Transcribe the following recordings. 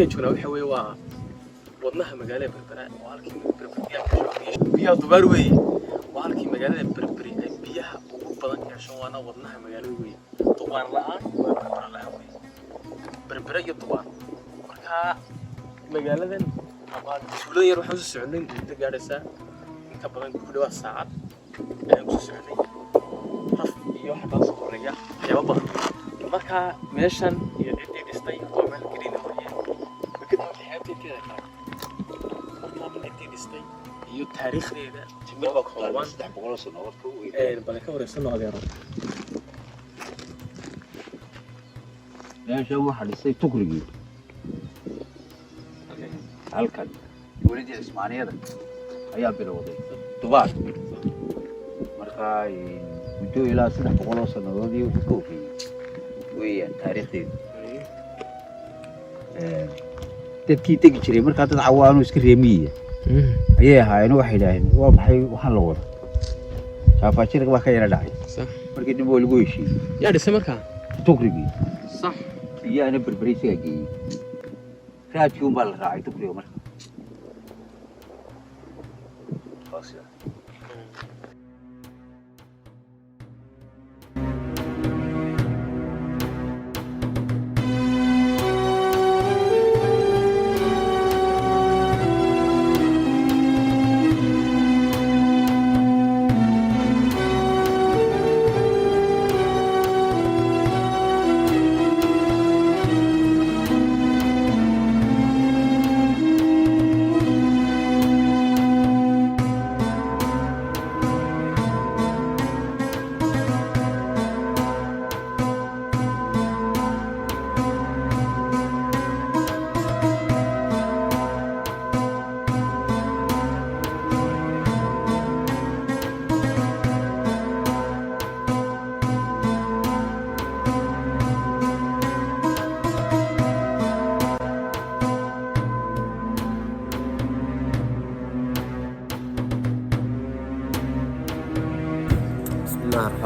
جونا وحوي ودناها مقالة بربرة وهالكي بربرة بيها دبار وي وهالكي مقالة بربرة بيها وبدن كعشان وانا ودناها مقالة وي طبعا لا بربرة لا وي بربرة يطبعا مركها مقالة ذن أبغى سولا يروح نص سعودين تقعد ساعة كبرنا كل ساعة نص سعودين رف يوحد نص قرية يا بابا مركها ماشان يدي دستي وعمل كريم وياه iyo taariikhdeeda jimada kooban 300 sano warku bal ka wareysano adeero meesha waxa dhisay tukrigi halkan waliid Ismaaniyada ayaa bilowday Dubai markaa muddo ilaa 300 sanadoodii uu ku weeyaan taariikhdeeda dadkii tagi jiray markaa dad cawaano iska reemiye ayay ahaayeen waxay yiraahdeen waa maxay waxa la wada shaafaajirka wax ka yara dhacay sax markii dib oo lagu heshiiyay yaa dhisay markaa tukrigi sax iyana berberisiga geeyay raadkii baa la raacay tukriga markaa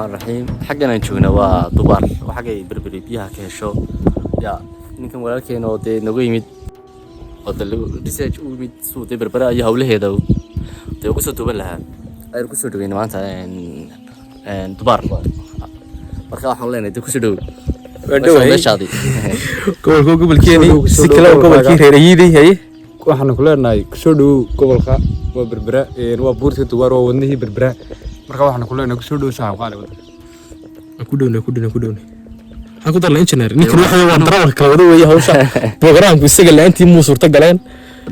الرحمن الرحيم حقنا نشوفنا ودبر وحقي بربري بيها كهشو يا ninkan walaalkeen oo de nagu yimid oo research u yimid soo de berbera ay hawlaheeda de ku soo duuban lahaa ay ku soo dhaweeyeen maanta dubar marka waxaan leenahay de ku soo dhaw meeshaadi gobolkeeni si kala gobolkii reerayidii hay waxaan ku leenahay ku soo dhaw gobolka waa berbera waa buurta dubar oo wadnihii berbera marka waxaan ku leenahay ku soo dhaw saxab qaali ku dhowna aku dar la engineer ninkan waxa waa darawalka kala wada weeyay hawsha programku isaga laantii muu suurta galeen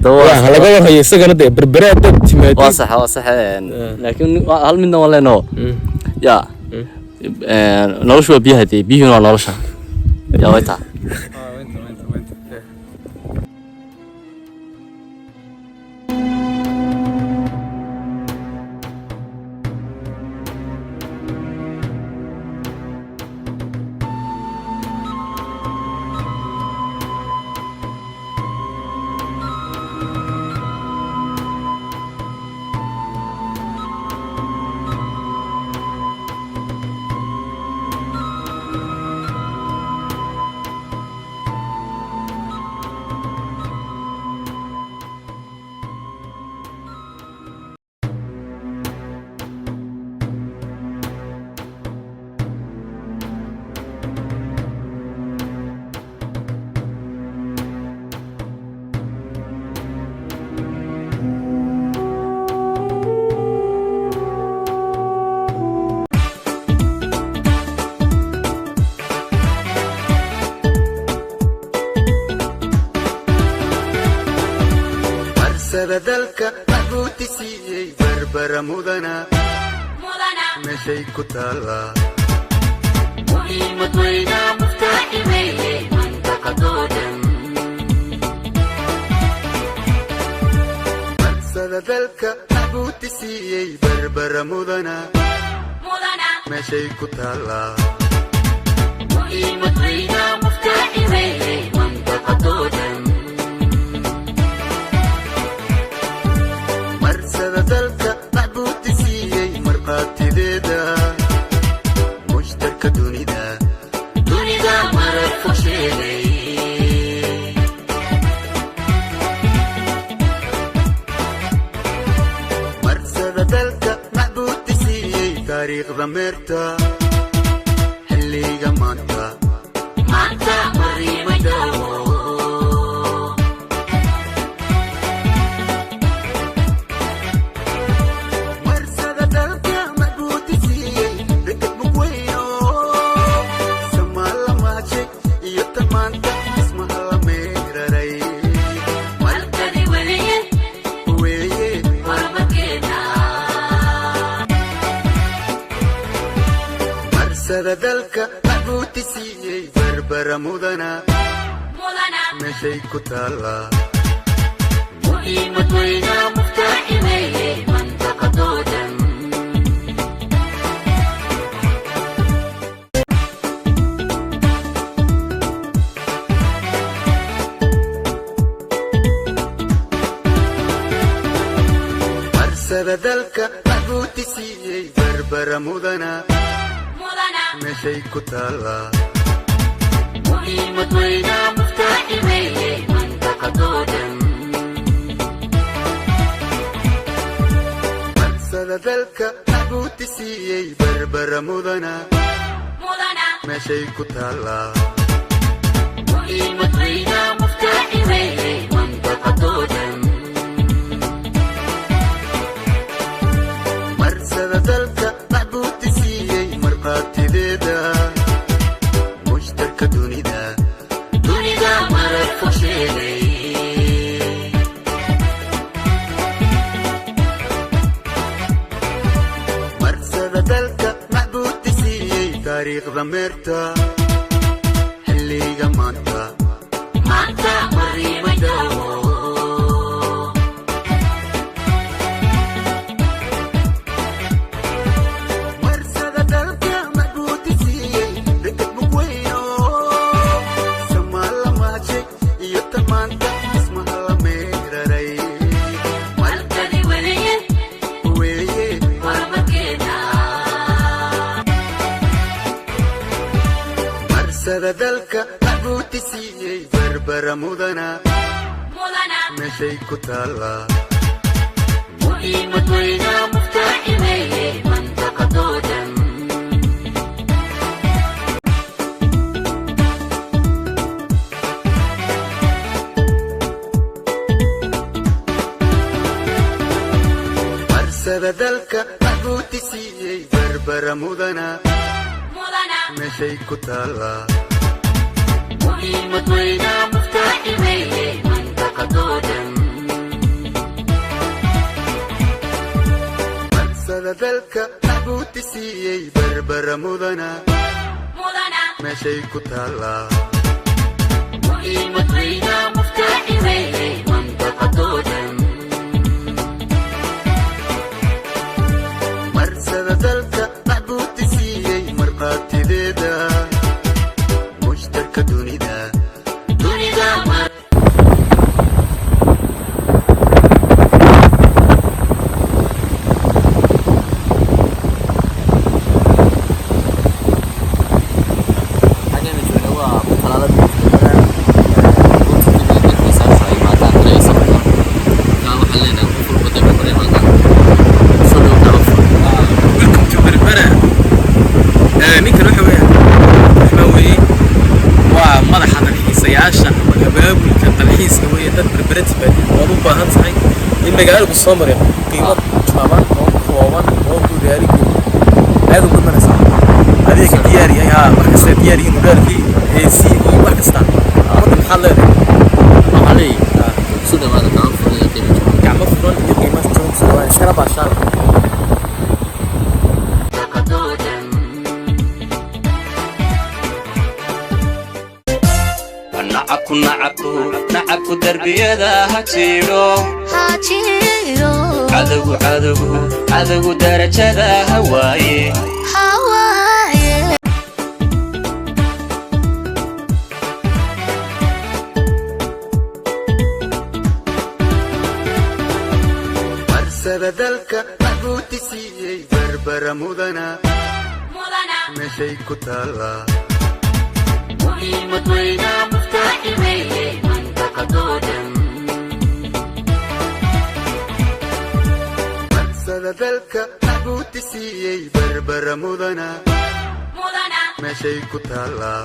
waxa laga warhayo isagana de berbera dad timaadi waa sax laakiin hal midna waa leeno ya noloshu biyaha de biyuhuna waa nolosha ya wayta بدلك محبوتي سيئي بربرة مدنا مشي كتالا مهمة وينا مفتاحي ميلي منطقة دودم بدلك محبوتي سيئي بربرة مدنا مشي كتالا مهمة وينا مفتاحي ميلي منطقة دودم dalka maxbuuti siiyay marqaatideeda mushtarka dunida marar fog sheegay taariikhda meerta xilliga maanta mariima daawo marsada dalka maguudisiiyey rekad mugweyno samaa la maajay iyo tamaanta ismaha la meeraray malkadi weye weeye hormarkeena marsada dalka maguudisiiyey berbera mudana meeshay ku taallaa muhiimad weyna muftaaxi weeye mantaqadoodan marsada dalka maguudisiiyey berbera mudana meeshay ku taallaa muhiimad weyna muftaaxi weeye mantaqadoodan marsada dalka maguudisiiyey berbera mudana meeshay ku taallaa muhiimad weyna muftaaxi weeye mantaqadoodan marsada dalka maguudisiiyey marqaatideeda mushtarka dunida dunida marar fog sheegay marsada dalka maguudisiiyey taariikhda meerta xilliga maanta mariima daawo marsada dalka maguudisiiyey rekad mugweyno samaa la maajay iyo tamaanta ismaha la meeraray malkadi weye weeye hormarkeena marsada dalka maguudisiiyey berbera mudana meeshay ku taallaa muhiimad weyna muftaaxi weeye mantaqadoodan marsada dalka maguudisiiyey berbera mudana meeshay ku taallaa muhiimad weyna muftaaxi weeye mantaqadoodan marsada dalka maguudisiiyey berbera mudana meeshay ku taallaa muhiimad weyna muftaaxi weeye mantaqadoodan marsada dalka maguudisiiyey marqaatideeda mushtarka dunida dunida marar xaggeena joogna waa talaalada berbera runtii saas ay maataan ilaa sababta kaa waxaan leenahay qof walba dee berbera maataan soo dhow kala fur welcome to berbera ninkan waxa weeye waa madaxa dalxiisayaasha ama abaabulka dalxiiska weeye dad berbera timaadid waad u baahan tahay in magaaladu soo mare qiimo jaban oo kooban oo guryaariga aad u gudmanaysa adeega diyaariyay markasta diyaariyay mudaalkii heesii iyo wax kasta marka maxaad leedahay waxaa leeyahay soo dhawaada kala fur iyo qiimo jaban gacmo furan iyo qiimo jaban soo waa iskala baashaan mantaqadoodan nacabku darbiyada ha jiro cadowgu darajada ha waaye marsada dalka maguudisiiyey berbera mudana meeshay ku taallaa muhiimad weyna muftaaxi weeye mantaqadoodan marsada dalka maguudisiiyey siiyey berbera mudana meeshay ku taallaa